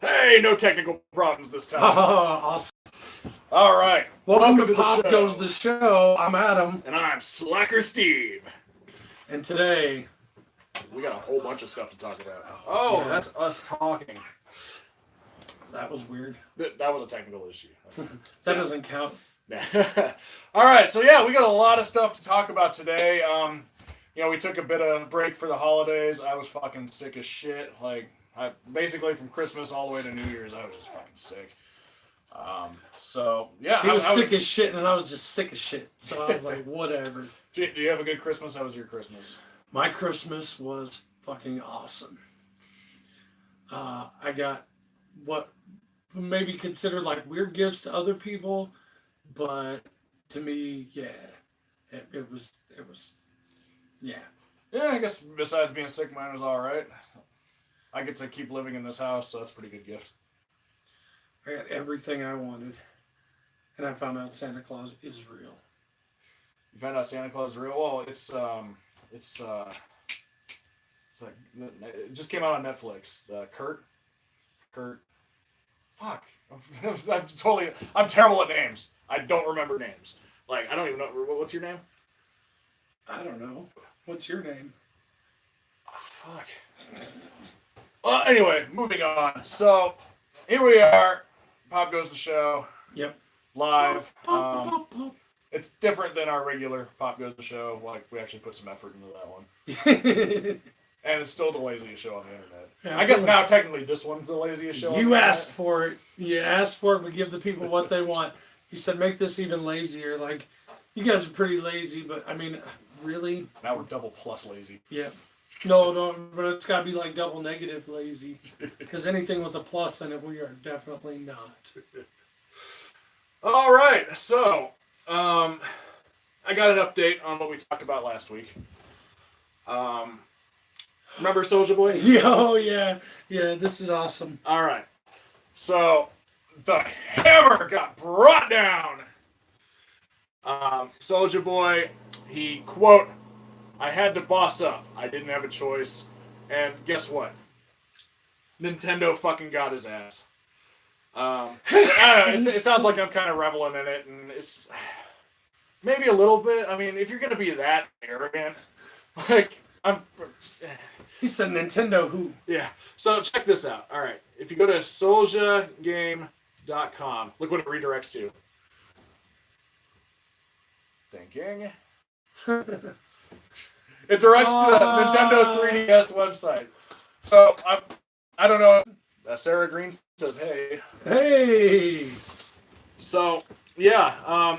Hey, no technical problems this time. Awesome. All right. Welcome to Pop Goes the Show. I'm Adam. And I'm Slacker Steve. And today, we got a whole bunch of stuff to talk about. Oh, yeah. That's us talking. That was weird. That was a technical issue. That doesn't count. All right, so yeah, we got a lot of stuff to talk about today. We took a bit of a break for the holidays. I was fucking sick as shit. Basically from Christmas all the way to New Year's, I was just fucking sick. He was sick as shit, and I was just sick as shit. So I was like, whatever. Do you have a good Christmas? How was your Christmas? My Christmas was fucking awesome. I got what maybe considered like weird gifts to other people, but to me, yeah, it was, yeah. Yeah, I guess besides being sick, mine was all right. I get to keep living in this house, so that's a pretty good gift. I got everything I wanted, and I found out Santa Claus is real. You found out Santa Claus is real? Well, it's like it just came out on Netflix. Kurt. Fuck. I'm terrible at names. I don't remember names. I don't even know. What's your name? I don't know. What's your name? Oh, fuck. Well, anyway, moving on. So, here we are. Pop Goes the Show. Yep. Live. It's different than our regular Pop Goes the Show. We actually put some effort into that one. And it's still the laziest show on the internet. Yeah, I guess now technically this one's the laziest show on the internet. You asked for it. You asked for it. We give the people what they want. You said, make this even lazier. You guys are pretty lazy, but I mean, really? Now we're double plus lazy. Yeah. No, but it's got to be double negative lazy. Because anything with a plus in it, we are definitely not. All right. So, I got an update on what we talked about last week. Remember Soulja Boy? Oh, yeah. Yeah, this is awesome. All right. So, the hammer got brought down. Soulja Boy, he, quote, I had to boss up. I didn't have a choice. And guess what? Nintendo fucking got his ass. I don't know. It sounds like I'm kind of reveling in it, and it's maybe a little bit. I mean, if you're going to be that arrogant, He said Nintendo who? Yeah. So check this out. All right. If you go to soulja.game.com, look what it redirects to. Thinking. It directs to the Nintendo 3DS website. So I don't know. Sarah Green says, "Hey." Hey. So yeah.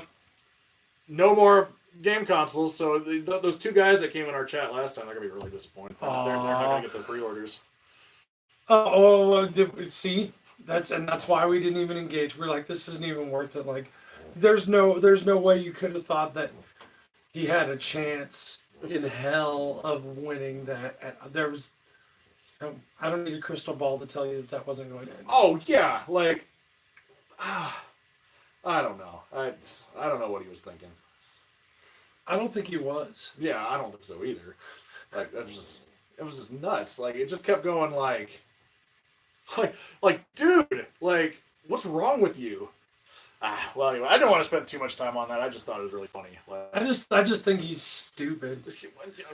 No more game consoles, so those two guys that came in our chat last time, they're gonna be really disappointed. They're not gonna get their pre-orders. See, that's why we didn't even engage. We're like, this isn't even worth it. There's no way you could have thought that he had a chance in hell of winning that. I don't need a crystal ball to tell you that wasn't going to end. Oh yeah, I don't know. I don't know what he was thinking. I don't think he was. Yeah, I don't think so either. It was just nuts. It just kept going dude, what's wrong with you? Well, anyway, I don't want to spend too much time on that. I just thought it was really funny. I just think he's stupid.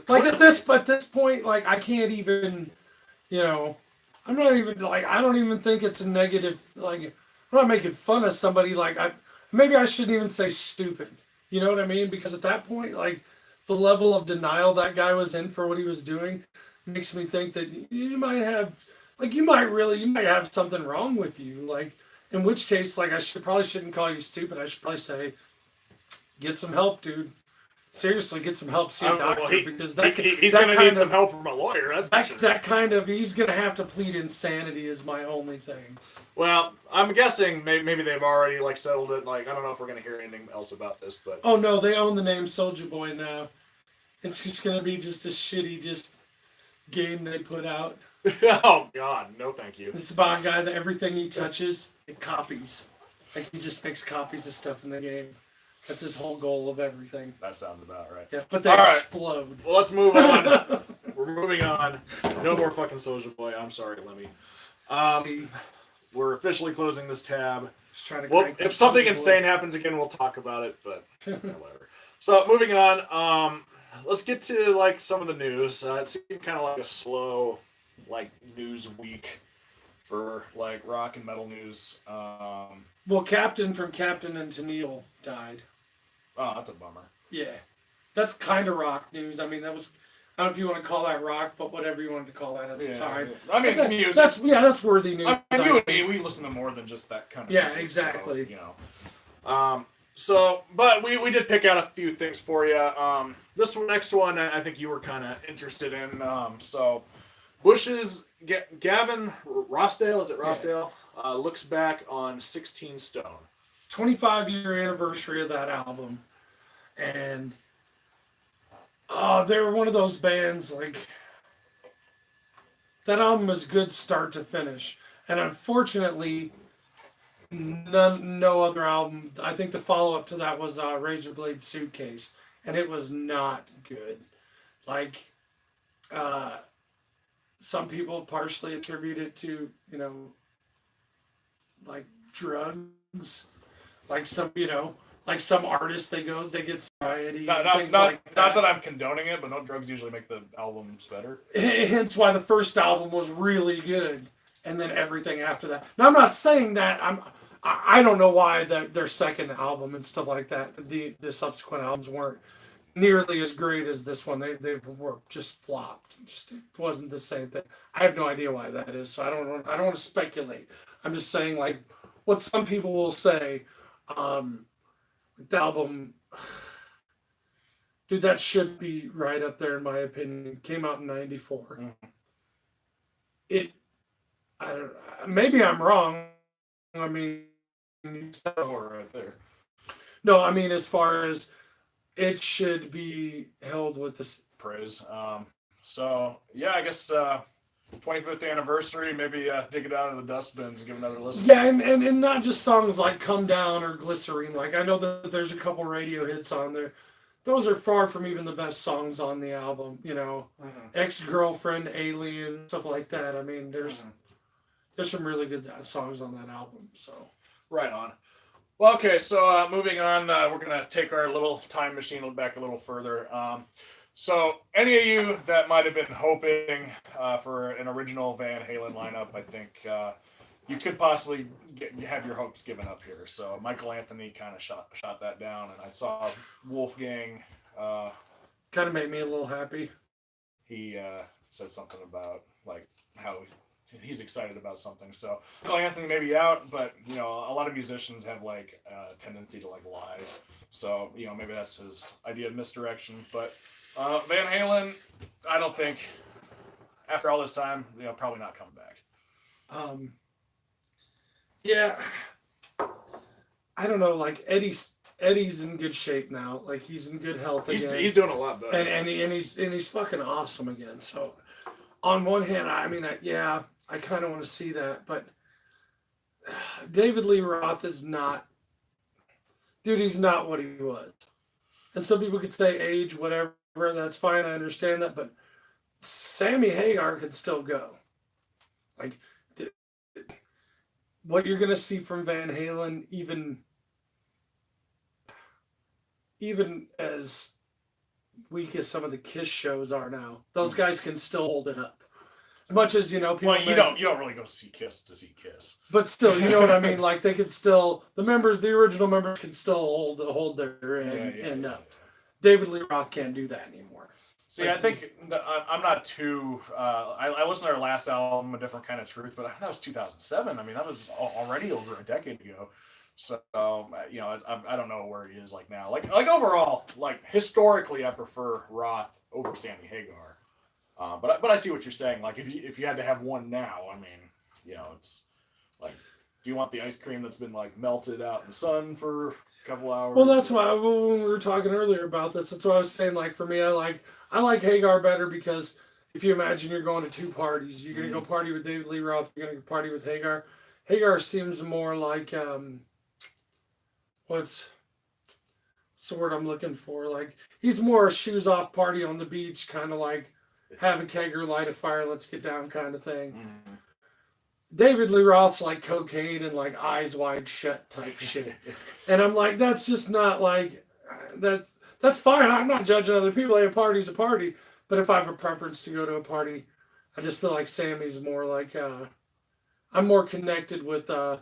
At this point, I can't even, I'm not even I don't even think it's a negative. I'm not making fun of somebody. Maybe I shouldn't even say stupid. You know what I mean? Because at that point, the level of denial that guy was in for what he was doing makes me think that you might have, you might have something wrong with you. In which case, I probably shouldn't call you stupid. I should probably say, get some help, dude. Seriously, get some help. See a doctor, because he's going to need some help from a lawyer. He's going to have to plead insanity is my only thing. Well, I'm guessing maybe they've already settled it. I don't know if we're going to hear anything else about this, but oh no, they own the name Soulja Boy now. It's just going to be just a shitty game they put out. Oh God, no, thank you. It's about a guy that everything he touches, it copies. He just makes copies of stuff in the game. That's his whole goal of everything. That sounds about right. Yeah, but they explode. Well, let's move on. We're moving on. No more fucking Soulja Boy. I'm sorry, Lemmy. we're officially closing this tab. Just trying to Well, crank if this something Soulja Boy. insane happens again, we'll talk about it, but whatever. So, moving on, let's get to, like, some of the news. It seemed kind of like a slow, like, news week for, like, rock and metal news. Well, Captain from Captain and Tennille died. Oh, that's a bummer. Yeah. That's kind of rock news. I mean, that was... I don't know if you want to call that rock, but whatever you wanted to call that at the time. Yeah. I mean, music. That's worthy news. I mean, you and me, we listen to more than just that kind of music. Exactly. So, you know. But we did pick out a few things for you. This next one, I think you were kind of interested in. So, Bush's Gavin Rossdale, is it Rossdale? Yeah. Looks back on 16 Stone. 25-year anniversary of that album. And... they were one of those bands, like, that album was good start to finish. And unfortunately, no other album, I think the follow-up to that was Razorblade Suitcase. And it was not good. Like, some people partially attribute it to, you know, like, drugs. Like some artists, they get sobriety. Not that I'm condoning it, but no, drugs usually make the albums better. Hence why the first album was really good, and then everything after that. Now, I'm not saying that. I don't know why their second album and stuff like that, the subsequent albums weren't nearly as great as this one. They were just flopped. Just it wasn't the same thing. I have no idea why that is. So I don't want to speculate. I'm just saying, like, what some people will say. The album, dude, that should be right up there in my opinion. It came out in '94. Mm-hmm. Maybe I'm wrong. I mean, right there. No, I mean, as far as it should be held with this praise. So yeah, I guess 25th anniversary, maybe dig it out of the dustbins and give another listen. Yeah, and not just songs like Come Down or Glycerine. Like, I know that there's a couple radio hits on there. Those are far from even the best songs on the album, you know. Mm-hmm. Ex-Girlfriend, Alien, stuff like that. I mean, there's some really good songs on that album. So right on. Well, okay, so moving on, we're going to take our little time machine back a little further. So, any of you that might have been hoping for an original Van Halen lineup, I think you could possibly have your hopes given up here. So, Michael Anthony kind of shot that down, and I saw Wolfgang. Kind of made me a little happy. He said something about, like, how he's excited about something. So, Michael Anthony may be out, but, you know, a lot of musicians have, like, a tendency to, like, lie. So, you know, maybe that's his idea of misdirection, but... Van Halen, I don't think, after all this time, you know, probably not coming back. Yeah, I don't know. Like Eddie's in good shape now. Like he's in good health again. He's doing a lot better. And he's fucking awesome again. So, on one hand, I mean, I kind of want to see that, but David Lee Roth is not, dude. He's not what he was. And some people could say age, whatever. That's fine, I understand that, but Sammy Hagar can still go. Like, what you're gonna see from Van Halen, even as weak as some of the Kiss shows are now, those guys can still hold it up. As much as, you know, people. Well, you don't really go see Kiss to see Kiss. But still, you know what I mean. Like they could still, the original members can still hold their end up. David Lee Roth can't do that anymore. See, I think I'm not too. I listened to their last album, A Different Kind of Truth, but that was 2007. I mean, that was already over a decade ago. So you know, I don't know where he is like now. Like overall, like historically, I prefer Roth over Sammy Hagar. But I see what you're saying. Like if you had to have one now, I mean, you know, it's like, do you want the ice cream that's been like melted out in the sun for a couple hours? Well, that's why when we were talking earlier about this, that's what I was saying. Like for me, I like Hagar better because if you imagine you're going to two parties, you're gonna go party with David Lee Roth, you're gonna go party with Hagar. Hagar seems more like what's the word I'm looking for? Like he's more a shoes off party on the beach, kind of like have a kegger, light a fire, let's get down kind of thing. Mm-hmm. David Lee Roth's like cocaine and like eyes wide shut type shit. And I'm like, that's just not like that. That's fine. I'm not judging other people. A party's a party. But if I have a preference to go to a party, I just feel like Sammy's more like I'm more connected with the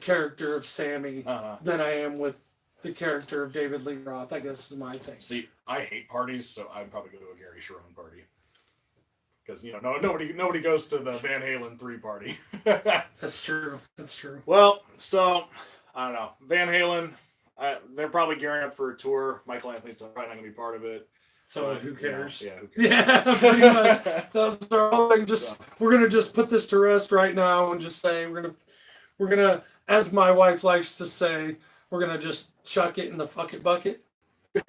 character of Sammy than I am with the character of David Lee Roth. I guess is my thing. See, I hate parties, so I'd probably go to a Gary Sharon party. Because, you know, nobody goes to the Van Halen 3 party. That's true. That's true. Well, so, I don't know. Van Halen, they're probably gearing up for a tour. Michael Anthony's probably not going to be part of it. So who cares? Yeah, who cares? Yeah, pretty much. That's our whole thing. We're gonna just put this to rest right now and just say we're gonna, as my wife likes to say, we're gonna just chuck it in the fuck it bucket.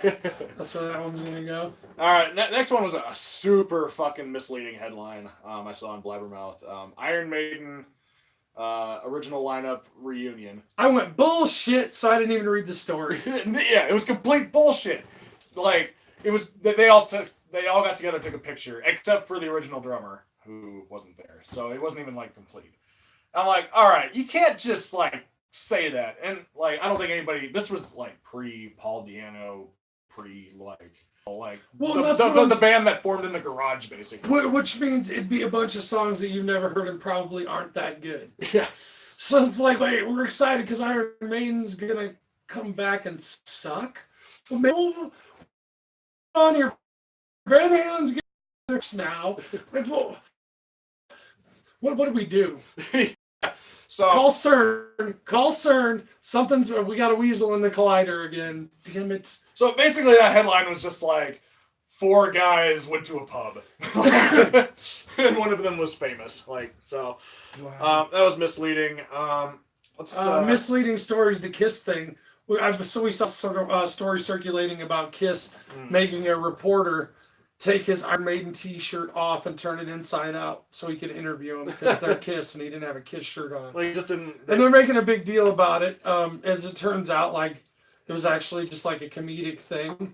That's where that one's gonna go. All right, next one was a super fucking misleading headline I saw on Blabbermouth. Iron Maiden original lineup reunion. I went bullshit, so I didn't even read the story. Yeah, it was complete bullshit. Like it was, they all got together, took a picture, except for the original drummer who wasn't there. So it wasn't even like complete. I'm like, all right, you can't just like say that. And like, I don't think anybody. This was like pre Paul Diano, the band that formed in the garage, basically. Which means it'd be a bunch of songs that you've never heard and probably aren't that good. Yeah. So it's like, wait, we're excited because Iron Maiden's gonna come back and suck. Well, maybe on your Van Halen's getting now. Like, well, what do we do? So call CERN. We got a weasel in the collider again. Damn it. So basically that headline was just like 4 guys went to a pub. And one of them was famous. Like, so wow. That was misleading. Misleading stories, the Kiss thing. We saw sort of story circulating about Kiss making a reporter take his Iron Maiden t-shirt off and turn it inside out so he could interview him because they're Kiss and he didn't have a Kiss shirt on. Well, he just didn't. And they're making a big deal about it. As it turns out, like it was actually just like a comedic thing.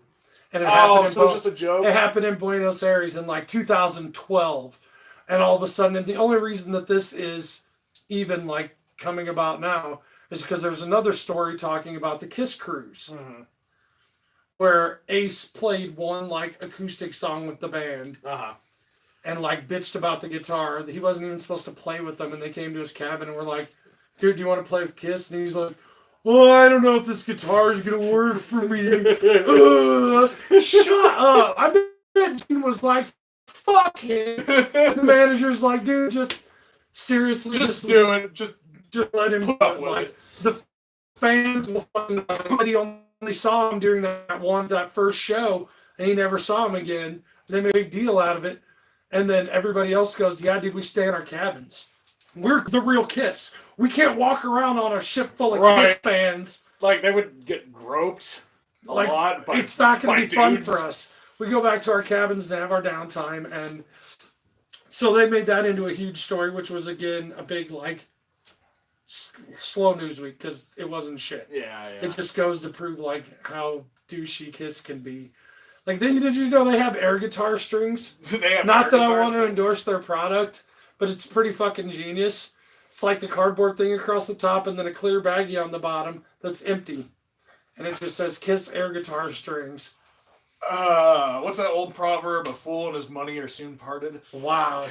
And it happened so just a joke? It happened in Buenos Aires in like 2012. And all of a sudden, and the only reason that this is even like coming about now is because there's another story talking about the Kiss cruise. Mm-hmm. Where Ace played one like acoustic song with the band and like bitched about the guitar. He wasn't even supposed to play with them, and they came to his cabin and were like, dude, do you want to play with Kiss? And he's like, oh, I don't know if this guitar is going to work for me. Shut up. I bet Gene was like, fuck him. The manager's like, dude, just seriously. Just do it. Just let him put up with like, it. The fans will fucking he only saw him during that first show, and he never saw him again. They made a big deal out of it, and then everybody else goes, "Yeah, dude, we stay in our cabins. We're the real Kiss. We can't walk around on a ship full of Kiss fans. Like they would get groped a lot. It's not going to be fun for us. We go back to our cabins and have our downtime, and so they made that into a huge story, which was again a big like." Slow news week because it wasn't shit. Yeah. It just goes to prove like how douchey Kiss can be. Like, did you know they have air guitar strings? Not that I want to endorse their product, but it's pretty fucking genius. It's like the cardboard thing across the top and then a clear baggie on the bottom that's empty, and it just says Kiss air guitar strings. What's that old proverb? A fool and his money are soon parted. Wow.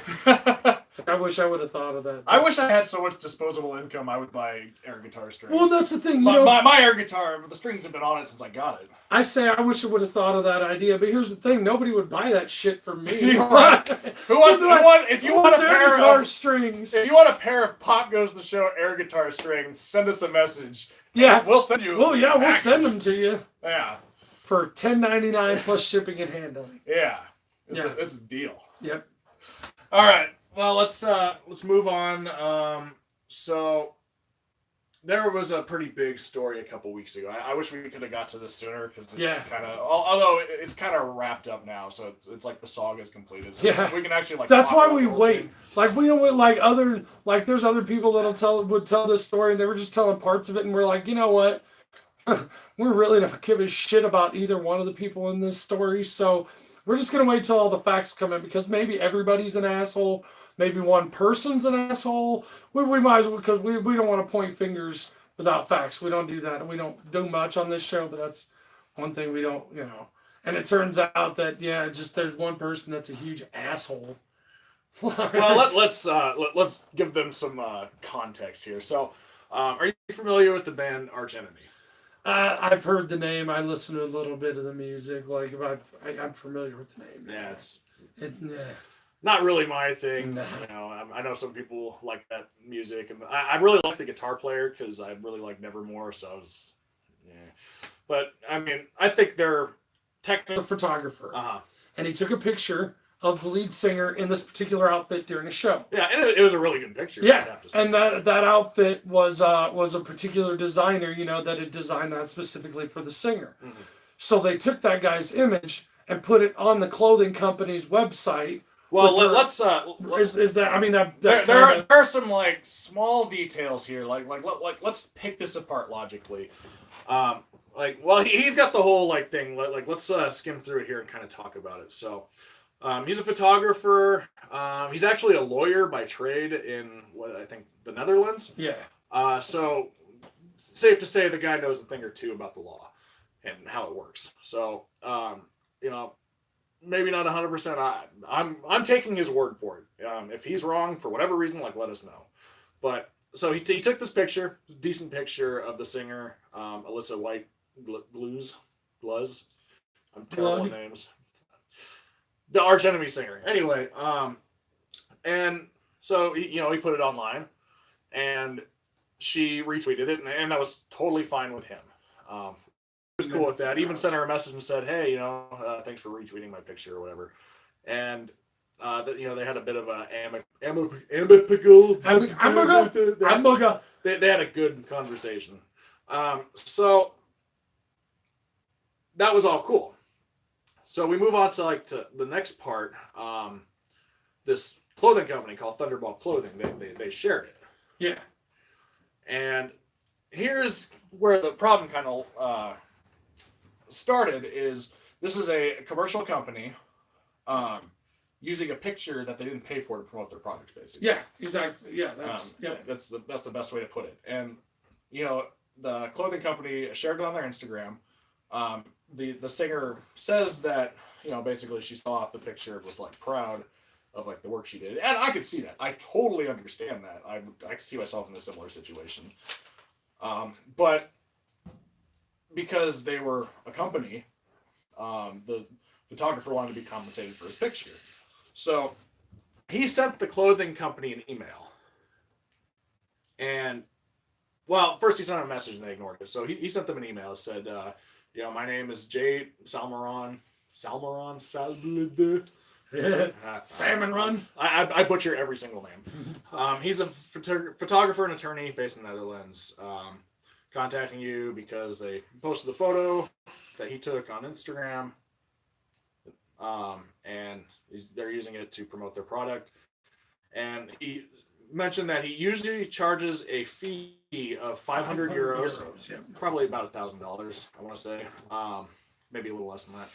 I wish I would have thought of that. I wish I had so much disposable income I would buy air guitar strings. Well, that's the thing. My air guitar, the strings have been on it since I got it. I say I wish I would have thought of that idea, but here's the thing: nobody would buy that shit from me. Right. If you want a pair of strings, if you want a pair of Pop Goes the Show air guitar strings, send us a message. Yeah, we'll send you. Well, yeah, we'll send them to you. Yeah. For $10.99 plus shipping and handling. Yeah, it's a deal. Yep. All right. Well, let's move on. So there was a pretty big story a couple weeks ago. I wish we could have got to this sooner because it's kind of, although it's kind of wrapped up now, so it's like the saga is completed. So we can actually like. That's why we wait. Like we don't like there's other people that'll would tell this story and they were just telling parts of it and we're like, you know what. We're really not give a shit about either one of the people in this story, so we're just gonna wait till all the facts come in because maybe everybody's an asshole, maybe one person's an asshole. We might as well, because we don't want to point fingers without facts. We don't do that, and we don't do much on this show. But that's one thing we don't, And it turns out that just there's one person that's a huge asshole. Well, let's give them some context here. So, are you familiar with the band Arch Enemy? I've heard the name. I listen to a little bit of the music. Like, I'm familiar with the name. Yeah, not really my thing. Nah. I know some people like that music, and I really like the guitar player because I really like Nevermore. So I was, But I mean, I think they're technically a photographer, Uh-huh. and he took a picture of the lead singer in this particular outfit during a show. Yeah, and it was a really good picture. Yeah, and that outfit was a particular designer, that had designed that specifically for the singer. Mm-hmm. So they took that guy's image and put it on the clothing company's website. Well, let's is that? I mean, there are some like small details here. Like let's pick this apart logically. He's got the whole thing. Let's skim through it here and kind of talk about it. So. He's a photographer. He's actually a lawyer by trade in the Netherlands. Yeah. So safe to say the guy knows a thing or two about the law and how it works. So maybe not 100%. I'm taking his word for it. If he's wrong for whatever reason, let us know. But so he took this picture, decent picture of the singer, Alyssa White-Gluz. I'm terrible with names. The Arch Enemy singer. Anyway, and so he put it online, and she retweeted it, and that was totally fine with him. He was cool with that. He even sent her a message and said, "Hey, thanks for retweeting my picture or whatever." And they had a bit of a amicable. They had a good conversation. So that was all cool. So we move on to to the next part. This clothing company called Thunderball Clothing. They shared it. Yeah. And here's where the problem kind of started. Is this is a commercial company using a picture that they didn't pay for to promote their products, basically. Yeah, exactly. Yeah, that's the best way to put it. And the clothing company shared it on their Instagram. The singer says that basically she saw off the picture and was proud of the work she did, and I could see that. I totally understand that. I could see myself in a similar situation, but because they were a company, the photographer wanted to be compensated for his picture, so he sent the clothing company an email, and first he sent a message and they ignored it. So he sent them an email that said. My name is Jay Salmaron. Salmon Run. I butcher every single name. He's a photographer and attorney based in the Netherlands. Contacting you because they posted the photo that he took on Instagram. And they're using it to promote their product. And he mentioned that he usually charges a fee of 500 euros, probably about $1,000, I want to say, maybe a little less than that.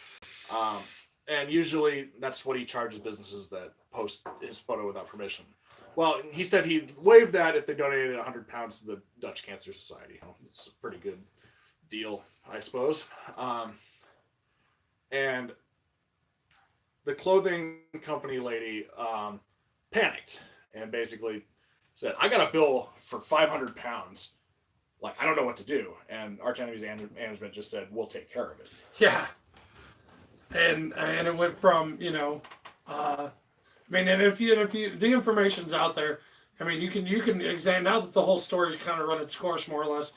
And usually that's what he charges businesses that post his photo without permission. Well, he said he'd waive that if they donated £100 to the Dutch Cancer Society. It's a pretty good deal, I suppose. And the clothing company lady panicked. And basically said, I got a bill for £500. I don't know what to do. And Arch Enemy's management just said, we'll take care of it. Yeah. And it went from, and if you the information's out there, you can examine, now that the whole story's kind of run its course more or less,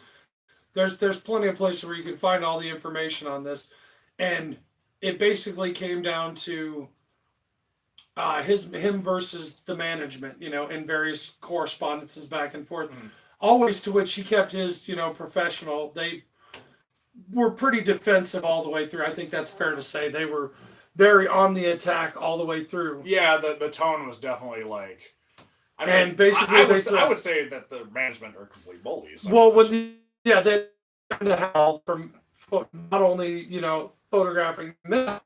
there's plenty of places where you can find all the information on this. And it basically came down to him versus the management, in various correspondences back and forth. Mm-hmm. Always to which he kept his, professional. They were pretty defensive all the way through. I think that's fair to say. They were very on the attack all the way through. Yeah, the tone was definitely basically I would say that the management are complete bullies. Well, they from not only photographing them,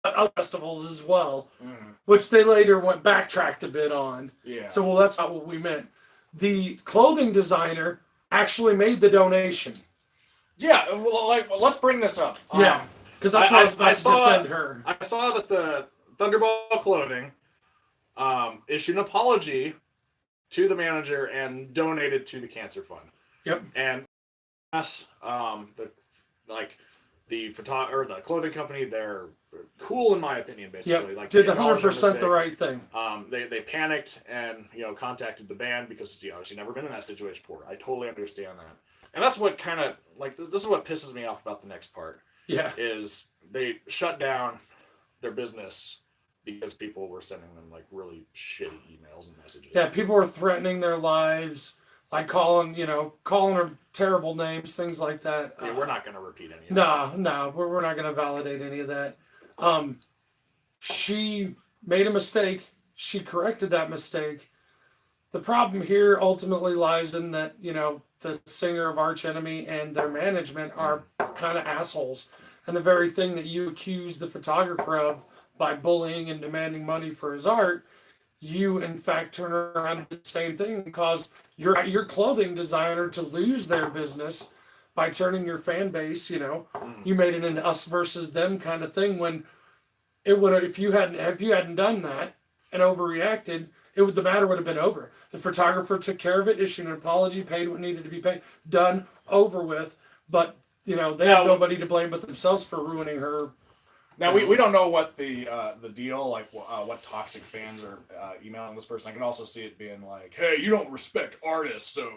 other festivals as well, Mm. which they later backtracked a bit on. Yeah. So, well, that's not what we meant. The clothing designer actually made the donation. Yeah, well, let's bring this up. Yeah, because that's what I was about to defend her. I saw that the Thunderball Clothing issued an apology to the manager and donated to the cancer fund. Yep. And us, the clothing company, they're cool in my opinion. Basically, Yep. like Did 100% the right thing. They panicked and contacted the band because she'd never been in that situation before. I totally understand that, and that's what kind of this is what pisses me off about the next part. Yeah. Is they shut down their business because people were sending them like really shitty emails and messages. Yeah, people were threatening their lives, like calling her terrible names, things like that. Yeah, we're not going to repeat any of that. No, we're not going to validate any of that. She made a mistake. She corrected that mistake. The problem here ultimately lies in that, the singer of Arch Enemy and their management are kind of assholes. And the very thing that you accuse the photographer of by bullying and demanding money for his art, you in fact turn around and do the same thing and cause your clothing designer to lose their business by turning your fan base, you made it into us versus them kind of thing when it would have, if you hadn't done that and overreacted, the matter would have been over. The photographer took care of it, issued an apology, paid what needed to be paid, done, over with. But they have nobody to blame but themselves for ruining her. Now we don't know what the deal, like what toxic fans are emailing this person. I can also see it being like, hey, you don't respect artists, so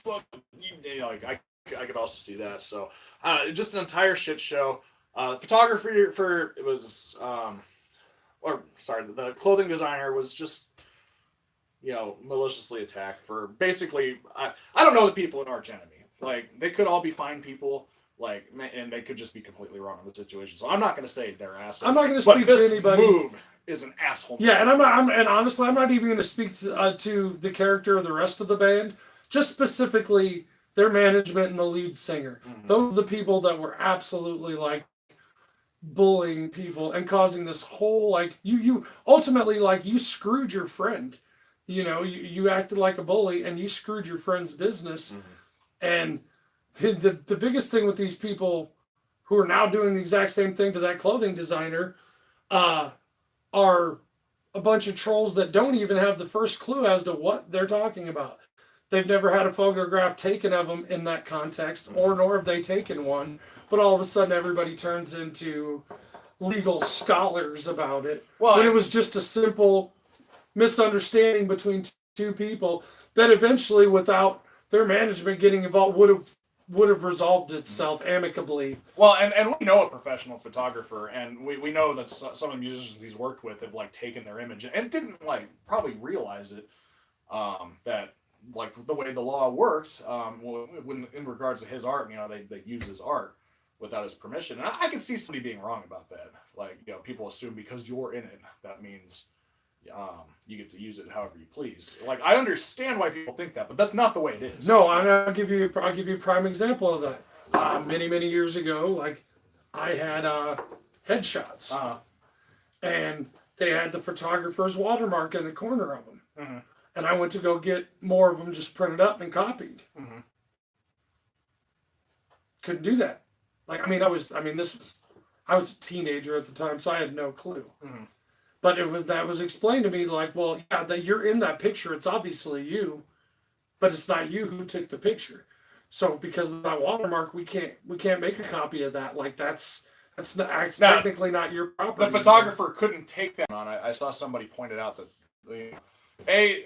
fuck you. Like I could also see that. So just an entire shit show. Photography for it was the clothing designer was just maliciously attacked for basically I don't know the people in Arch Enemy. Like they could all be fine people. And they could just be completely wrong in the situation. So I'm not going to say they're assholes. I'm not going to speak to anybody. Move is an asshole. Yeah, and honestly, I'm not even going to speak to the character of the rest of the band. Just specifically their management and the lead singer. Mm-hmm. Those are the people that were absolutely bullying people and causing this whole you ultimately you screwed your friend. You acted like a bully and you screwed your friend's business. Mm-hmm. And the biggest thing with these people who are now doing the exact same thing to that clothing designer are a bunch of trolls that don't even have the first clue as to what they're talking about. They've never had a photograph taken of them in that context, nor have they taken one. But all of a sudden, everybody turns into legal scholars about it. When it was just a simple misunderstanding between two people that eventually, without their management getting involved, would have resolved itself amicably. Well, and we know a professional photographer, and we know that some of the musicians he's worked with have taken their image and didn't probably realize it that the way the law works when in regards to his art, they use his art without his permission. And I can see somebody being wrong about that. People assume because you're in it, that means you get to use it however you please. I understand why people think that, but that's not the way it is. No, and I'll give you a prime example of that. Many years ago, I had headshots, and they had the photographer's watermark in the corner of them, mm-hmm. and I went to go get more of them just printed up and copied. Mm-hmm. Couldn't do that. I was a teenager at the time, so I had no clue. Mm-hmm. But that was explained to me that you're in that picture. It's obviously you, but it's not you who took the picture. So because of that watermark, we can't make a copy of that. That's technically not your property. The photographer couldn't take that on. I saw somebody pointed out that the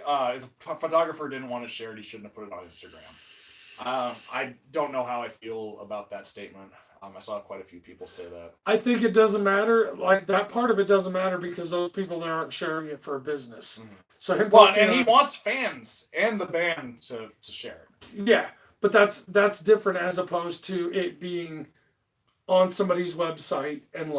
photographer didn't want to share it. He shouldn't have put it on Instagram. I don't know how I feel about that statement. I saw quite a few people say that. I think it doesn't matter. That part of it doesn't matter because those people there aren't sharing it for a business. Mm-hmm. So he wants fans and the band to share it. Yeah, but that's different as opposed to it being on somebody's website and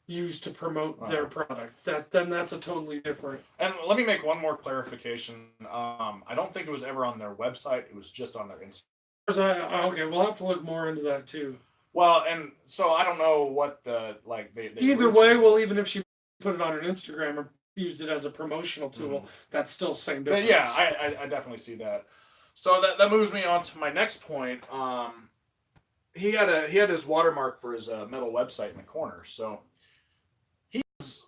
used to promote their product. Then that's a totally different. And let me make one more clarification. I don't think it was ever on their website. It was just on their Instagram. Okay, we'll have to look more into that too. Well, and so I don't know what the they Either way, well, even if she put it on her Instagram or used it as a promotional tool, that's still the same difference. But yeah, I definitely see that. So that moves me on to my next point. He had his watermark for his metal website in the corner, so he's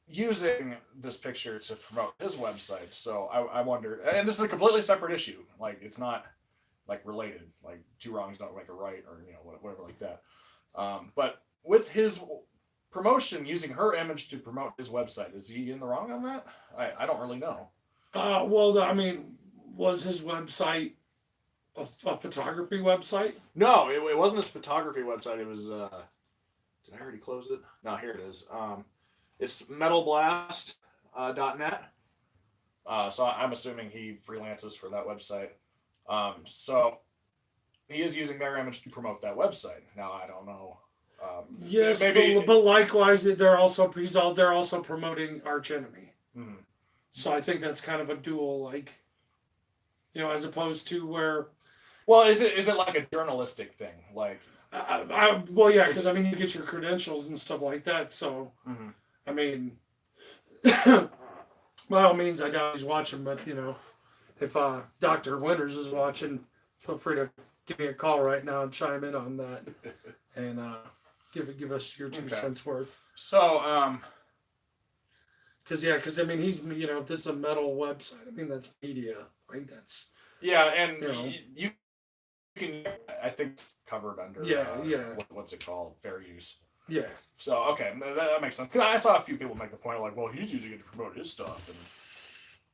using this picture to promote his website. So I wonder, and this is a completely separate issue. Like, it's not like related. Like, two wrongs don't make a right, or whatever like that. But with his promotion, using her image to promote his website, is he in the wrong on that? I don't really know. Well, I mean, was his website a photography website? No, it wasn't his photography website. It was. Did I already close it? No, here it is. It's metalblast.net. So I'm assuming he freelances for that website. So he is using their image to promote that website. Now I don't know. Yes, maybe, but likewise, they're also promoting Arch Enemy. Mm-hmm. So I think that's kind of a dual, like, as opposed to where. Well, is it like a journalistic thing, like? Well, yeah, because I mean, you get your credentials and stuff like that. So, I mean, by all means, I doubt he's watching. But if Dr. Winters is watching, feel free to give me a call right now and chime in on that, and give us your 2 cents worth. So, because I mean, he's this is a metal website. I mean, that's media. Like that's and you can, I think, covered under what's it called, fair use. Yeah. So okay, that makes sense. Cause I saw a few people make the point like, well, he's using it to promote his stuff, and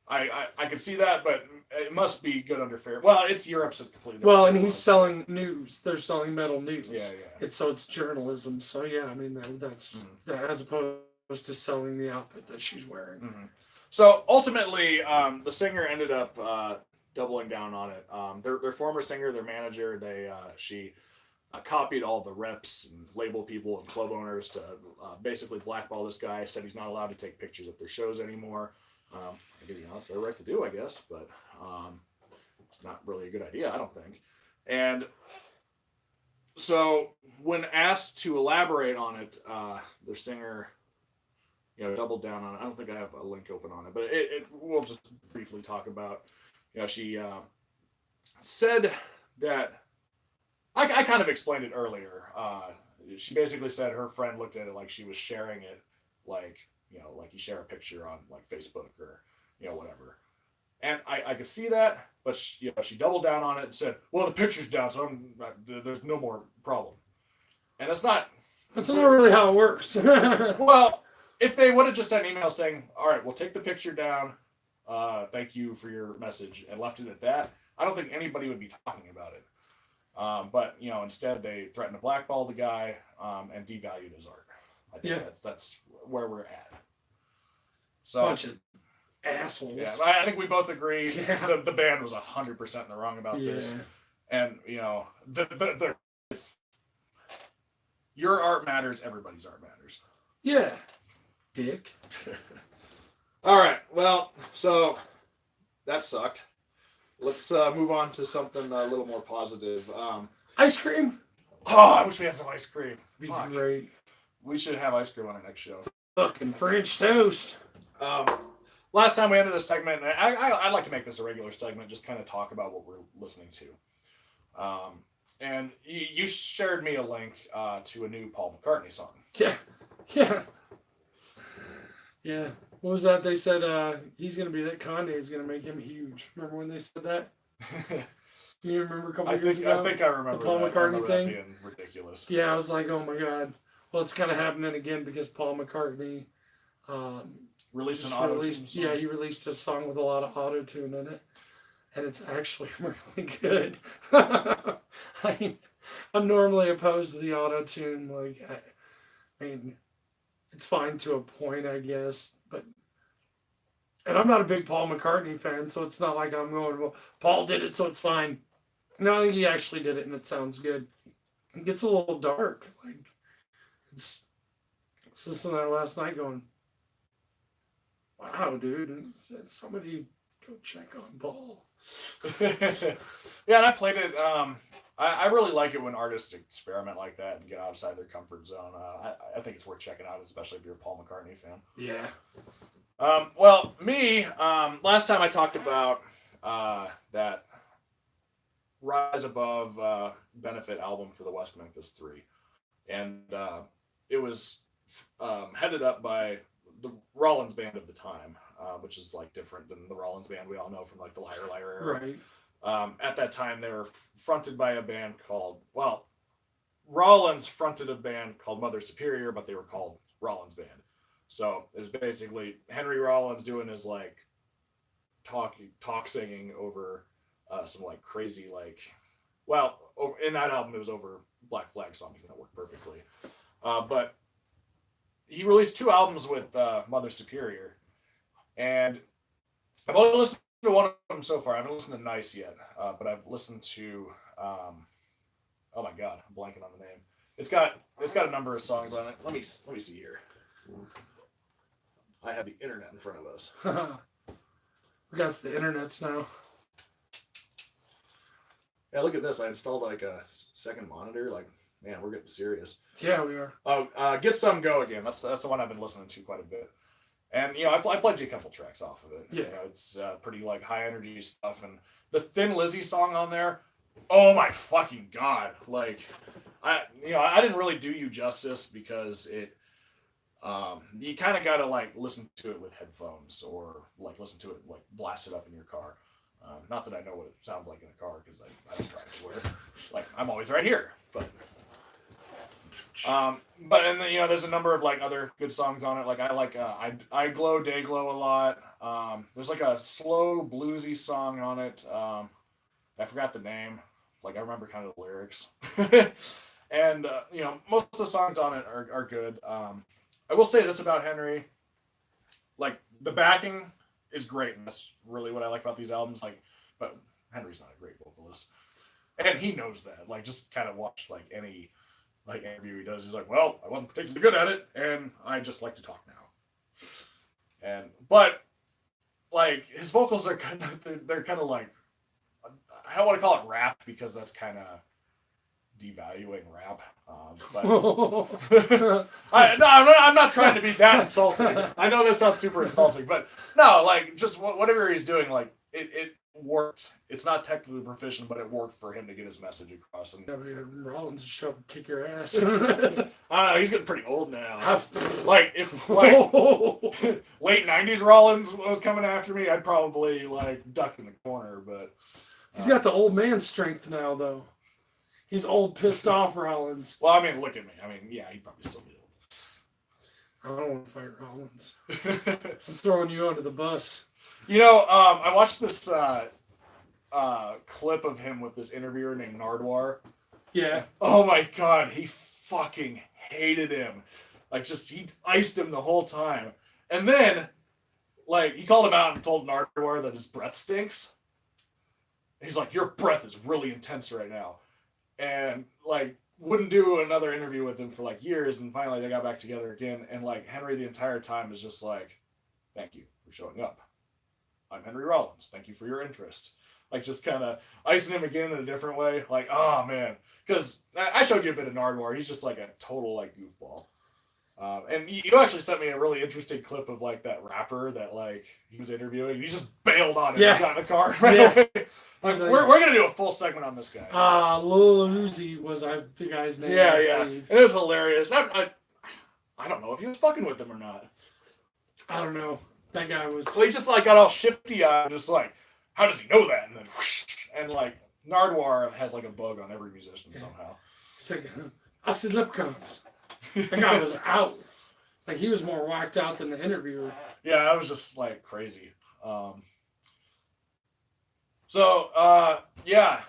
I could see that, but it must be good under fair. Well, it's Europe's completely. Well, and he's selling news. They're selling metal news. Yeah. It's journalism. So yeah, I mean that's as opposed to selling the outfit that she's wearing. Mm-hmm. So ultimately, the singer ended up doubling down on it. Their former singer, their manager, she copied all the reps and label people and club owners to basically blackball this guy. Said he's not allowed to take pictures at their shows anymore. To be honest, they're right to do, I guess, but it's not really a good idea, I don't think. And so when asked to elaborate on it, their singer doubled down on it. I don't think I have a link open on it, but we'll just briefly talk about. She said that I kind of explained it earlier. She basically said her friend looked at it like she was sharing it, like like you share a picture on like Facebook or whatever. And I could see that, but she doubled down on it and said, "Well, the picture's down, so there's no more problem." And that's not really how it works. Well, if they would have just sent an email saying, "All right, we'll take the picture down. Thank you for your message," and left it at that, I don't think anybody would be talking about it. But instead they threatened to blackball the guy and devalued his art. I think that's where we're at. So bunch of assholes. Yeah, I think we both agree the band was 100% in the wrong about this. And your art matters. Everybody's art matters. Yeah, dick. All right. Well, so that sucked. Let's move on to something a little more positive. Ice cream. Oh, I wish we had some ice cream. Be great. We should have ice cream on our next show. Fucking French toast. Last time we ended this segment, I'd like to make this a regular segment, just kind of talk about what we're listening to. And you shared me a link to a new Paul McCartney song. Yeah. What was that? They said he's going to be that Kanye is going to make him huge. Remember when they said that? You remember a couple years ago? I think I remember the Paul McCartney thing. That being ridiculous. Yeah, I was like, oh my god. Well, it's kind of happening again because Paul McCartney released an auto-tune song. Yeah, he released a song with a lot of auto-tune in it, and it's actually really good. I'm normally opposed to the auto-tune. Like, I mean, it's fine to a point, I guess, and I'm not a big Paul McCartney fan, so it's not like I'm going, well, Paul did it, so it's fine. No, I think he actually did it, and it sounds good. It gets a little dark. Like, it's listening to that last night going, wow, dude, somebody go check on Paul. Yeah, and I played it. I really like it when artists experiment like that and get outside their comfort zone. I think it's worth checking out, especially if you're a Paul McCartney fan. Yeah. Well, me, last time I talked about that Rise Above benefit album for the West Memphis 3. And it was headed up by the Rollins band of the time, which is like different than the Rollins band we all know from like the Liar Liar era. Right. At that time, they were fronted by a band called, well, Rollins fronted a band called Mother Superior, but they were called Rollins Band. So it was basically Henry Rollins doing his like talk singing over some like crazy like, well, in that album it was over Black Flag songs, and that worked perfectly. But he released 2 albums with Mother Superior, and I've only listened to one of them so far. I haven't listened to Nice yet, but I've listened to oh my god, I'm blanking on the name. It's got a number of songs on it. Let me see here. I have the internet in front of us. We got the internets now. Yeah, look at this. I installed like a second monitor. Like, man, we're getting serious. Yeah, we are. Oh, Get Some Go Again. That's the one I've been listening to quite a bit. And, you know, I played you a couple tracks off of it. Yeah. You know, it's pretty, like, high-energy stuff. And the Thin Lizzy song on there, oh, my fucking God. Like, I didn't really do you justice because it, you kind of got to, like, listen to it with headphones or, like, listen to it, like, blast it up in your car. Not that I know what it sounds like in a car because I don't drive anywhere. Like, I'm always right here. But and then, you know, there's a number of like other good songs on it. Like I like I Glow, Day Glow a lot. There's like a slow bluesy song on it. I forgot the name. Like I remember kind of the lyrics. And you know, most of the songs on it are good. I will say this about Henry. Like the backing is great, and that's really what I like about these albums. Like, but Henry's not a great vocalist, and he knows that. Like, just kind of watch like any like interview he does. He's like, well, I wasn't particularly good at it, and I just like to talk now. But like his vocals are they're kind of like, I don't want to call it rap because that's kind of devaluing rap. But I'm not trying to be that insulting. I know that sounds super insulting, but no, like just whatever he's doing, like it worked. It's not technically proficient, but it worked for him to get his message across. And Rollins should show up and kick your ass. I don't know. He's getting pretty old now. Like if like late '90s Rollins was coming after me, I'd probably like duck in the corner. But he's got the old man strength now, though. He's old, pissed off Rollins. Well, I mean, look at me. I mean, yeah, he'd probably still be old. I don't want to fight Rollins. I'm throwing you under the bus. You know, I watched this clip of him with this interviewer named Nardwuar. Yeah. Oh my God, he fucking hated him. Like, just, he iced him the whole time. And then, like, he called him out and told Nardwuar that his breath stinks. He's like, your breath is really intense right now. And, like, wouldn't do another interview with him for, like, years. And finally they got back together again. And, like, Henry the entire time is just like, thank you for showing up. I'm Henry Rollins. Thank you for your interest. Like, just kind of icing him again in a different way. Like, oh, man. Because I showed you a bit of Nardwuar. He's just, like, a total, like, goofball. And you actually sent me a really interesting clip of, like, that rapper that, like, he was interviewing. He just bailed on him and got in the car. Yeah. Like, we're going to do a full segment on this guy. Lil Uzi was the guy's name. Yeah. It was hilarious. I don't know if he was fucking with him or not. I don't know. That guy was... So he just, like, got all shifty-eyed, just like, how does he know that? And then, whoosh, and, like, Nardwuar has, like, a bug on every musician somehow. It's like, I said leprechauns. That guy was out. Like, he was more whacked out than the interviewer. Yeah, that was just, like, crazy. Yeah.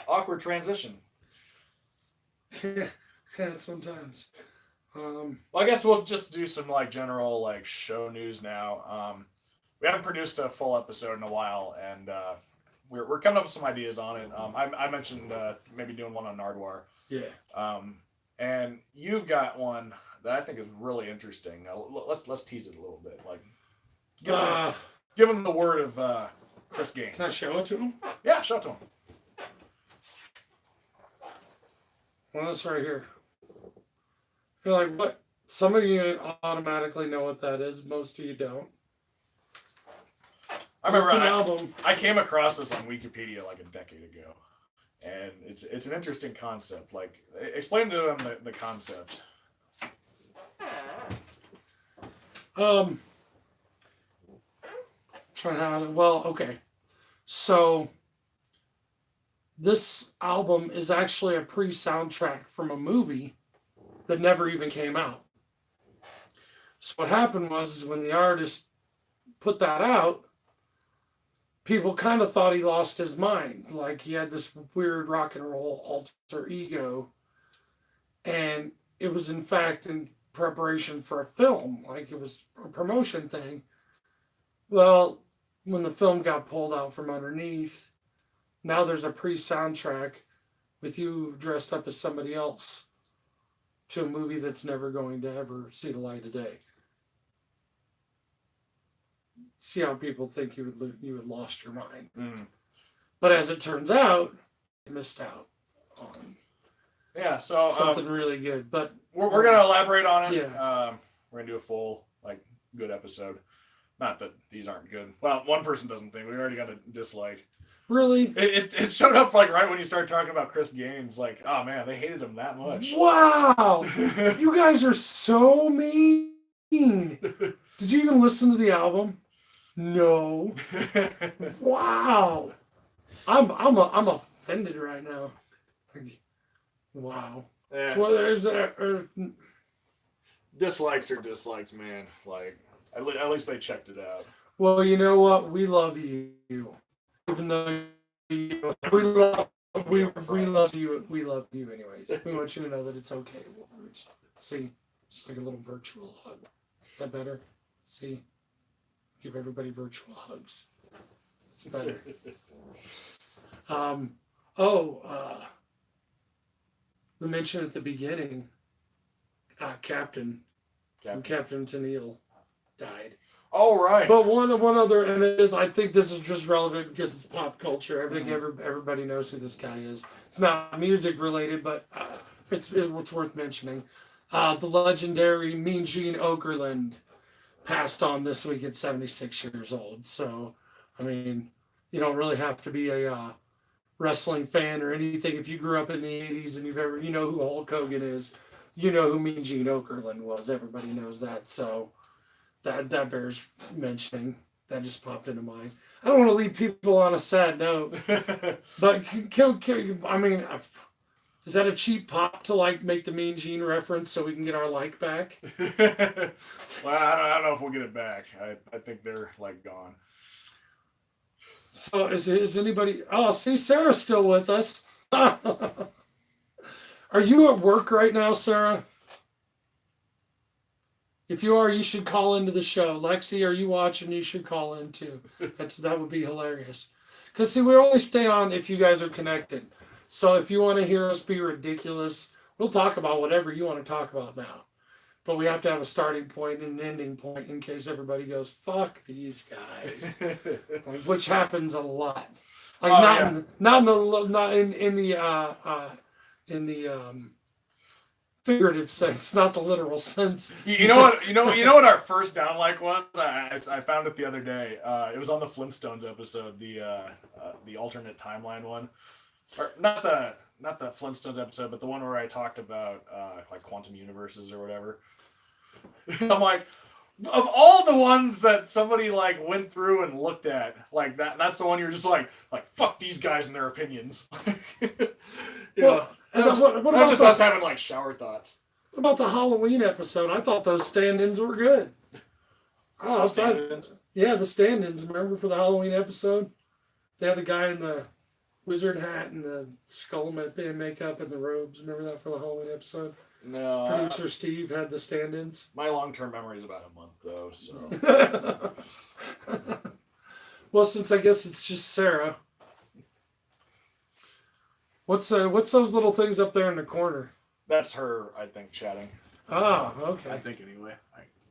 Awkward transition. Yeah, sometimes. Well, I guess we'll just do some, like, general, like, show news now. We haven't produced a full episode in a while, and we're coming up with some ideas on it. I mentioned maybe doing one on Nardwuar. Yeah. And you've got one that I think is really interesting. Let's tease it a little bit. Like, give him the word of Chris Gaines. Can I show it to him? Yeah, show it to him. Well, that's right here. You're like, what? Some of you automatically know what that is. Most of you don't. I remember It's an album. I came across this on Wikipedia like a decade ago, and it's an interesting concept. Like, explain to them the concept. Well, okay. So this album is actually a pre-soundtrack from a movie that never even came out. So what happened was when the artist put that out, people kind of thought he lost his mind. Like he had this weird rock and roll alter ego. And it was in fact in preparation for a film. Like it was a promotion thing. Well, when the film got pulled out from underneath, now there's a pre-soundtrack with you dressed up as somebody else to a movie that's never going to ever see the light of day. See how people think you had lost your mind. Mm. But as it turns out, you missed out on So something really good. But we're gonna elaborate on it. Yeah. We're gonna do a full good episode. Not that these aren't good. Well, one person doesn't think. We already got a dislike. Really? It showed up right when you started talking about Chris Gaines. Like, oh man, they hated him that much. Wow! You guys are so mean. Did you even listen to the album? No. Wow. I'm offended right now. Wow. Yeah. So Dislikes are dislikes, man. Like, At least they checked it out. well, you know what? We love you, even though we love you. We love you anyways. We want you to know that it's okay. See, it's like a little virtual hug. Is that better? See, give everybody virtual hugs. It's better. We mentioned at the beginning, Captain Tennille died. Oh, right. But one other, and I think this is just relevant because it's pop culture. I think everybody knows who this guy is. It's not music related, but it's worth mentioning. The legendary Mean Jean Okerlund passed on this week at 76 years old. So, I mean, you don't really have to be a wrestling fan or anything. If you grew up in the 80s and you know who Hulk Hogan is, you know who Mean Jean Okerlund was. Everybody knows that. So that bears mentioning. That just popped into mind. I don't want to leave people on a sad note, but I mean, is that a cheap pop to make the Mean Gene reference so we can get our like back? Well, I don't know if we'll get it back. I think they're gone. So is anybody? Oh, see, Sarah's still with us. Are you at work right now, Sarah? If you are, you should call into the show. Lexi, are you watching? You should call in too. That would be hilarious. Because, see, we only stay on if you guys are connected. So if you want to hear us be ridiculous, we'll talk about whatever you want to talk about now. But we have to have a starting point and an ending point in case everybody goes, fuck these guys. Which happens a lot. Not in the figurative sense, not the literal sense. You know what our first downlike was? I found it the other day. It was on the Flintstones episode, the alternate timeline one, or not the Flintstones episode, but the one where I talked about quantum universes or whatever. I'm like, of all the ones that somebody went through and looked at, that's the one you're just like fuck these guys and their opinions. What about just us having shower thoughts. What about the Halloween episode? I thought those stand-ins were good. Oh, the stand-ins. Remember for the Halloween episode? They had the guy in the wizard hat and the skull makeup and the robes. Remember that for the Halloween episode? No. Producer Steve had the stand-ins. My long-term memory is about a month, though, so. Well, since I guess it's just Sarah. What's those little things up there in the corner? That's her, I think, chatting. Ah, okay. I think anyway.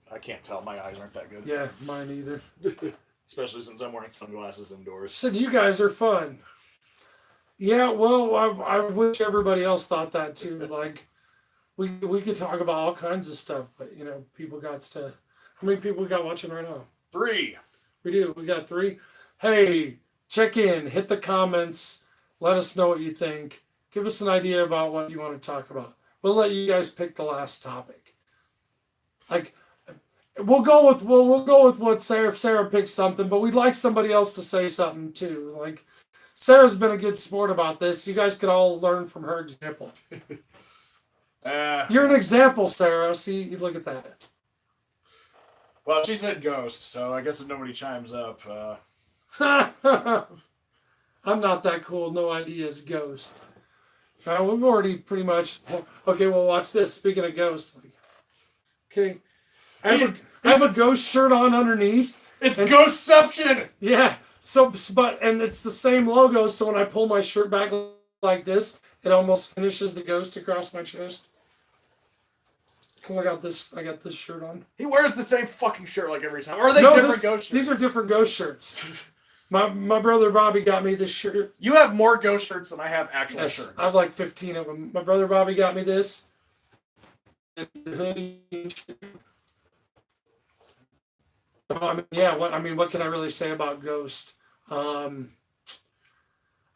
I can't tell. My eyes aren't that good. Yeah, mine either. Especially since I'm wearing sunglasses indoors. Said you guys are fun. Yeah, well, I wish everybody else thought that too. Like, we could talk about all kinds of stuff, but you know, people got to. How many people we got watching right now? 3. We do. We got 3. Hey, check in, hit the comments, let us know what you think. Give us an idea about what you want to talk about. We'll let you guys pick the last topic. Like, we'll go with what Sarah. If Sarah picks something, but we'd like somebody else to say something too. Like, Sarah's been a good sport about this. You guys could all learn from her example. You're an example, Sarah. See, look at that. Well, she said ghost, so I guess if nobody chimes up. I'm not that cool. No ideas, ghost. We've already pretty much. Okay, well, watch this. Speaking of ghosts, okay, I have a ghost shirt on underneath. It's Ghostception. Yeah. So, and it's the same logo. So when I pull my shirt back like this, it almost finishes the ghost across my chest. Because I got this shirt on. He wears the same fucking shirt like every time. Or are they different ghost shirts? These are different ghost shirts. My brother Bobby got me this shirt. You have more ghost shirts than I have actual shirts. I have like 15 of them. My brother Bobby got me this. And the hoodie. So, what can I really say about Ghost? I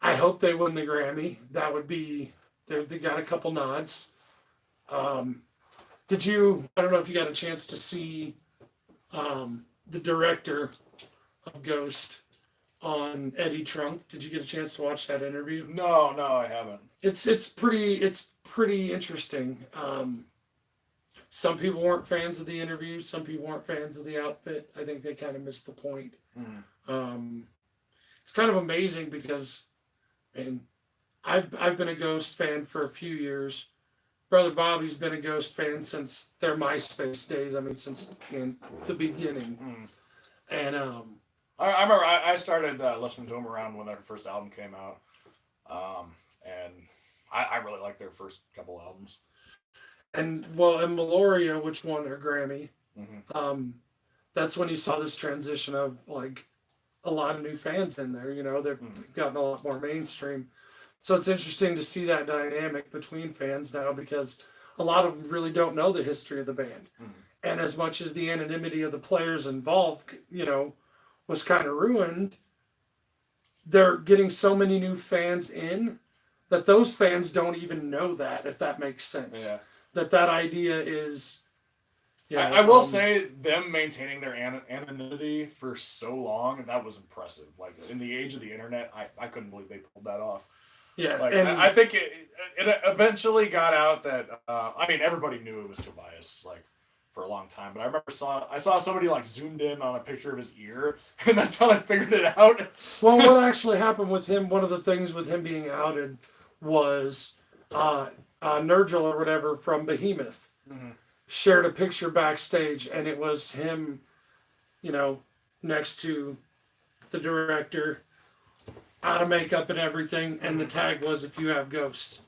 hope they win the Grammy. That would be, they got a couple nods. I don't know if you got a chance to see the director of Ghost on Eddie Trunk. Did you get a chance to watch that interview? No, I haven't. It's pretty interesting. Some people weren't fans of the interview. Some people weren't fans of the outfit. I think they kind of missed the point. It's kind of amazing because, I've been a Ghost fan for a few years. Brother Bobby's been a Ghost fan since their MySpace days. Since the beginning. And I remember I started listening to them around when their first album came out, and I really liked their first couple albums. And Meloria, which won her Grammy, that's when you saw this transition of like a lot of new fans in there. You know, they've gotten a lot more mainstream. So it's interesting to see that dynamic between fans now because a lot of them really don't know the history of the band. And as much as the anonymity of the players involved, you know, was kind of ruined, they're getting so many new fans in that those fans don't even know that, if that makes sense. Yeah. That idea is... Yeah, I will say them maintaining their anonymity for so long, that was impressive. Like, in the age of the internet, I couldn't believe they pulled that off. Yeah, like, and I think it eventually got out that everybody knew it was Tobias like for a long time. But I remember I saw somebody like zoomed in on a picture of his ear, and that's how I figured it out. Well, what actually happened with him? One of the things with him being outed was Nurgle or whatever from Behemoth shared a picture backstage, and it was him, you know, next to the director, out of makeup and everything, and the tag was "If you have ghosts,"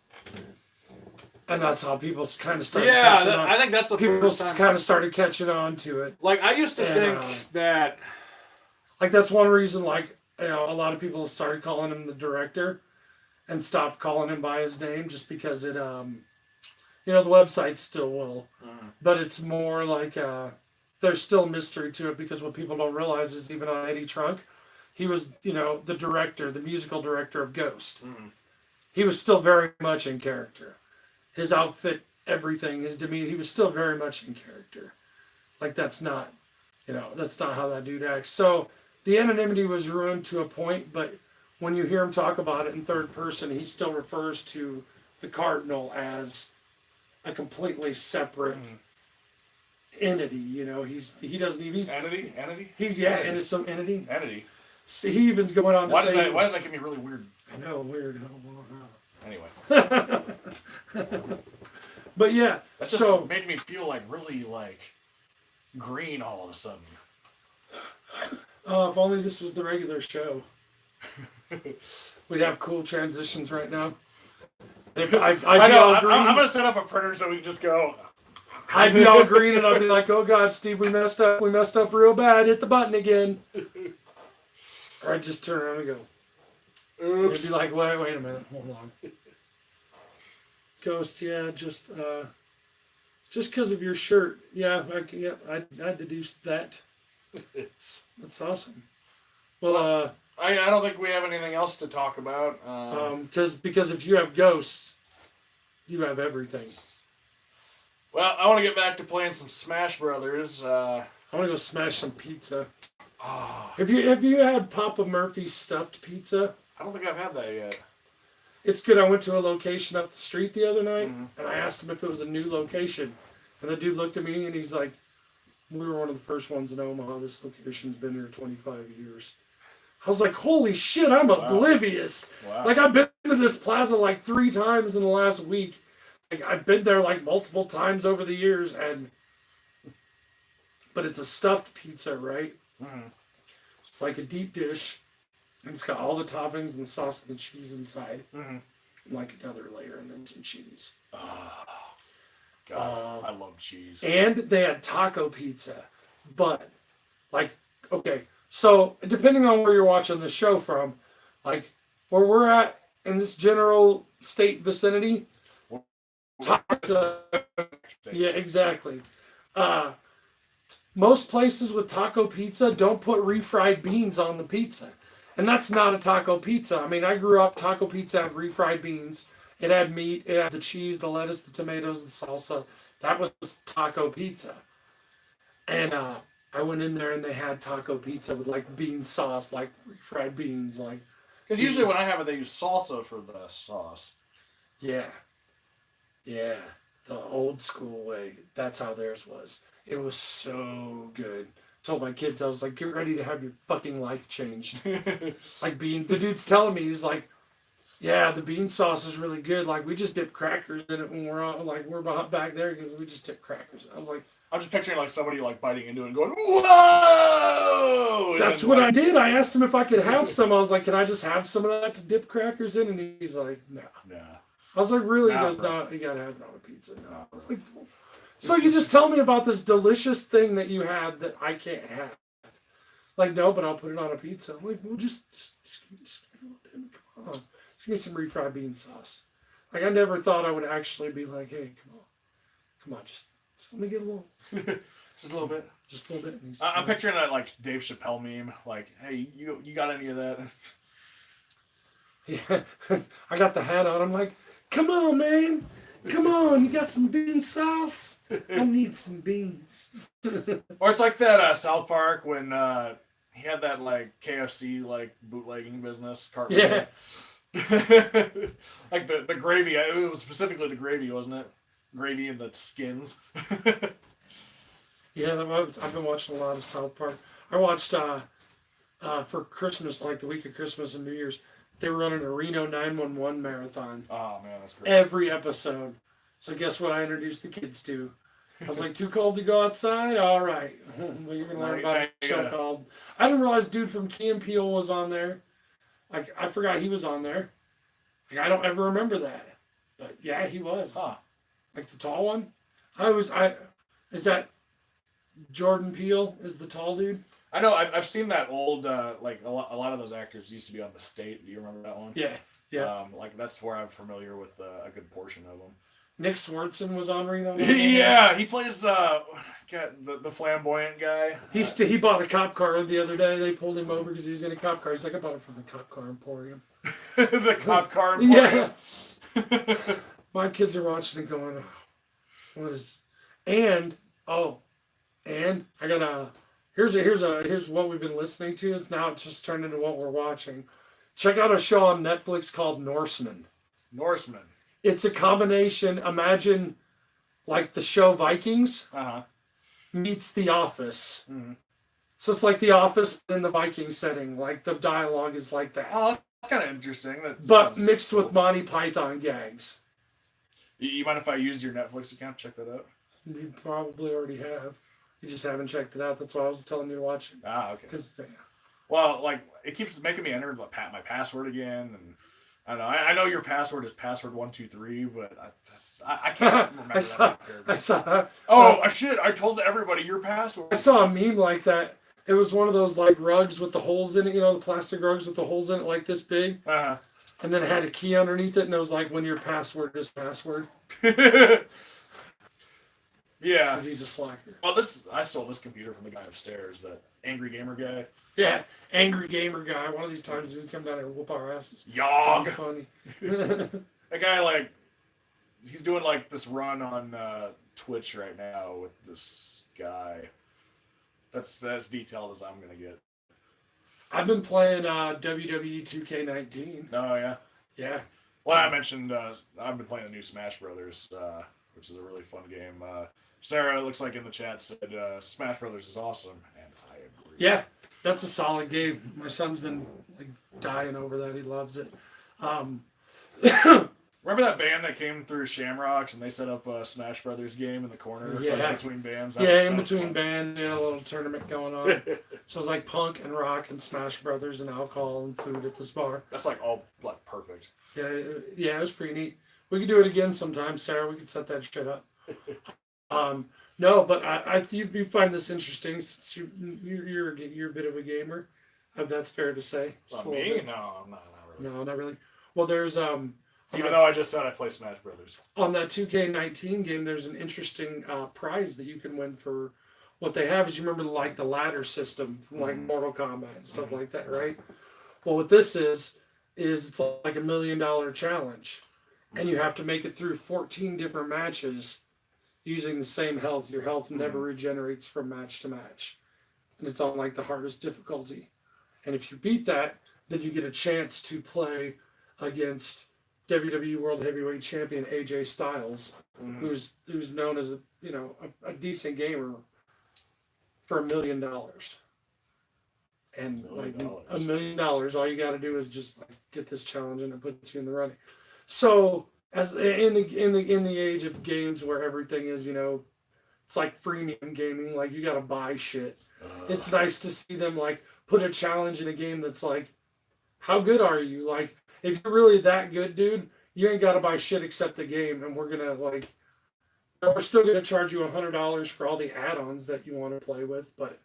and that's how people kind of started. Catching on. I think that's the people first time kind of started catching on to it. Like I used to think that, like that's one reason. Like a lot of people started calling him the director, and stopped calling him by his name just because it, the website still will, but it's more like there's still mystery to it because what people don't realize is even on Eddie Trunk. He was, the director, the musical director of Ghost. He was still very much in character. His outfit, everything, his demeanor, he was still very much in character. Like, that's not how that dude acts. So, the anonymity was ruined to a point, but when you hear him talk about it in third person, he still refers to the Cardinal as a completely separate entity. He doesn't even... Entity? He's, yeah, and it's some entity. Entity. See, he even's going on to say... Why does that give me really weird? I know, weird. Anyway. But yeah, that just made me feel like really green all of a sudden. If only this was the regular show. We'd have cool transitions right now. I know. I'm going to set up a printer so we can just go... I'd be all green and I'd be like, oh God, Steve, we messed up. We messed up real bad. Hit the button again. Or I'd just turn around and go. Oops. You'd be like, wait a minute, hold on. Ghost, yeah, just because of your shirt. Yeah, I deduced that. That's awesome. Well, I don't think we have anything else to talk about. because if you have ghosts, you have everything. Well, I want to get back to playing some Smash Brothers. I want to go smash some pizza. Oh, Have you had Papa Murphy's stuffed pizza? I don't think I've had that yet. It's good. I went to a location up the street the other night, Mhm. and I asked him if it was a new location. And the dude looked at me, and he's like, we were one of the first ones in Omaha. This location's been here 25 years. I was like, holy shit, I'm oblivious. Wow. Like, I've been to this plaza like 3 times in the last week. Like, I've been there like multiple times over the years, but it's a stuffed pizza, right? Mhm. It's like a deep dish, and it's got all the toppings and the sauce and the cheese inside, Mhm. and like another layer, and then some cheese. Oh, God, I love cheese. And they had taco pizza, but like, okay, so depending on where you're watching the show from, like where we're at in this general state vicinity, taco, yeah, exactly. Most places with taco pizza don't put refried beans on the pizza. And that's not a taco pizza. I mean, I grew up, taco pizza had refried beans. It had meat, it had the cheese, the lettuce, the tomatoes, the salsa. That was taco pizza. And I went in there and they had taco pizza with like bean sauce, like refried beans. Like, Because usually when I have it, they use salsa for the sauce. yeah. Yeah. The old school way. That's how theirs was. It was so good. Told my kids, I was like, get ready to have your fucking life changed. Like the dude's telling me, he's like, yeah, the bean sauce is really good. Like, we just dip crackers in it when we're back there because we just dip crackers. I was like, I'm just picturing like somebody like biting into it and going, whoa! And that's then, what like, I did. I asked him if I could have some. I was like, can I just have some of that to dip crackers in? And he's like, no. Nah. I was like, really? He Nah, goes, bro. no, you gotta have it on a pizza. No. I was like, so you just tell me about this delicious thing that you had that I can't have. Like, no, but I'll put it on a pizza. I'm like, well, just give me a little bit. Come on. Just give me some refried bean sauce. Like, I never thought I would actually be like, hey, come on, just let me get a little. just a little bit. Just a little bit. And he's I'm picturing that like Dave Chappelle meme. Like, hey, you got any of that? Yeah, I got the hat on. I'm like, come on, man. Come on, you got some bean sauce? I need some beans. Or it's like that South Park when he had that like KFC like bootlegging business. Yeah. Like the gravy. It was specifically the gravy, wasn't it? Gravy and the skins. Yeah, I've been watching a lot of South Park. I watched for Christmas, like the week of Christmas and New Year's, they were running a Reno 911 marathon. Oh man, that's great. Every episode. So guess what I introduced the kids to? I was like, too cold to go outside? All right. Well, you're going to learn about a show called... I didn't realize dude from Key and Peele was on there. Like, I forgot he was on there. Like, I don't ever remember that. But yeah, he was. Huh. Like the tall one? Is that Jordan Peele is the tall dude? I know. I've seen that old like a lot of those actors used to be on The State. Do you remember that one? Yeah. Yeah. Like that's where I'm familiar with a good portion of them. Nick Swartzen was on Reno. Yeah, he plays the flamboyant guy. He bought a cop car the other day. They pulled him over because he was in a cop car. He's like, I bought it from the cop car emporium. The cop car emporium. Yeah. My kids are watching and going, oh, what is? And I got here's what we've been listening to. It's just turned into what we're watching. Check out a show on Netflix called Norseman. Norseman. It's a combination. Imagine like the show Vikings meets The Office. Mm-hmm. So it's like The Office in the Viking setting. Like the dialogue is like that. Oh, that's kind of interesting. But mixed with Monty Python gags. You mind if I use your Netflix account? Check that out. You probably already have. You just haven't checked it out. That's why I was telling you to watch it. Ah, okay. Because well, like it keeps making me enter my password again, and I don't know. I know your password is password123, but I can't remember that. I saw. Oh shit! I told everybody your password. I saw a meme like that, It was one of those like rugs with the holes in it, you know, the plastic rugs with the holes in it like this big. Uh-huh. And then it had a key underneath it, and it was like, when your password is password. Yeah. Because he's a slacker. Well, I stole this computer from the guy upstairs, that angry gamer guy. Yeah, angry gamer guy. One of these times he's gonna come down here and whoop our asses. Yog! Funny. That guy, like, he's doing, like, this run on Twitch right now with this guy. That's as detailed as I'm going to get. I've been playing WWE 2K19. Oh, yeah? Yeah. Well, I mentioned I've been playing the new Smash Brothers, which is a really fun game. Sarah, it looks like in the chat, said Smash Brothers is awesome, and I agree. Yeah, that's a solid game. My son's been like dying over that. He loves it. Remember that band that came through Shamrocks and they set up a Smash Brothers game in the corner? Yeah. Like, between bands? In between bands, a little tournament going on. So it's like punk and rock and Smash Brothers and alcohol and food at this bar. That's like all like perfect. Yeah, it was pretty neat. We could do it again sometime, Sarah. We could set that shit up. No, but I think you find this interesting since you're a bit of a gamer. That's fair to say. Me? No, I'm not really. No, not really. Well, there's even though I just said I play Smash Brothers. On that 2K19 game, there's an interesting prize that you can win for. What they have is, you remember like the ladder system from like Mortal Kombat and stuff like that, right? Well, what this is it's like $1 million challenge, and you have to make it through 14 different matches using the same health. Your health never regenerates from match to match, and it's on like the hardest difficulty. And if you beat that, then you get a chance to play against WWE World Heavyweight Champion AJ Styles, who's known as a decent gamer, for $1 million. And like $1 million, all you got to do is just like get this challenge and it puts you in the running. So as in the age of games where everything is, it's like freemium gaming, like you got to buy shit. It's nice to see them like put a challenge in a game that's like, how good are you? Like, if you're really that good, dude, you ain't got to buy shit except the game, and we're still gonna charge you $100 for all the add-ons that you want to play with. But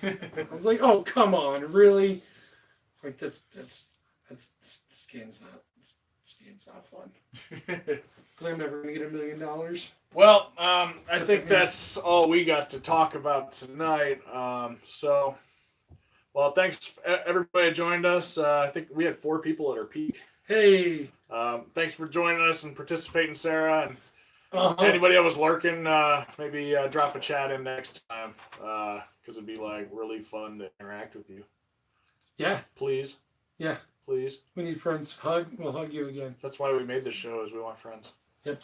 I was like, oh, come on, really? Like this game's not fun. I'm never gonna get $1 million. Well, I think that's all we got to talk about tonight. Well, thanks everybody who joined us. I think we had 4 people at our peak. Hey. Thanks for joining us and participating, Sarah. And anybody that was lurking, maybe drop a chat in next time, because it'd be like really fun to interact with you. Yeah. Please. Yeah. Please. We need friends. We'll hug you again. That's why we made this show, is we want friends. Yep.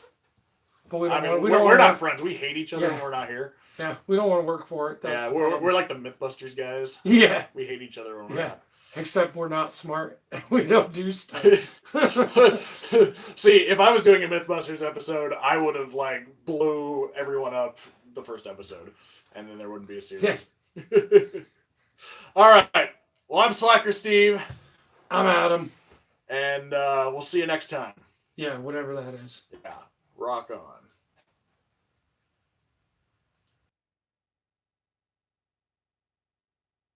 But we're not friends. We hate each other when we're not here. Yeah, we don't want to work for it. We're like the Mythbusters guys. Yeah. We hate each other when we're not. Except we're not smart and we don't do stuff. See, if I was doing a Mythbusters episode, I would have like blew everyone up the first episode, and then there wouldn't be a series. Yes. All right. Well, I'm Slacker Steve. I'm Adam. And we'll see you next time. Yeah, whatever that is. Yeah. Rock on.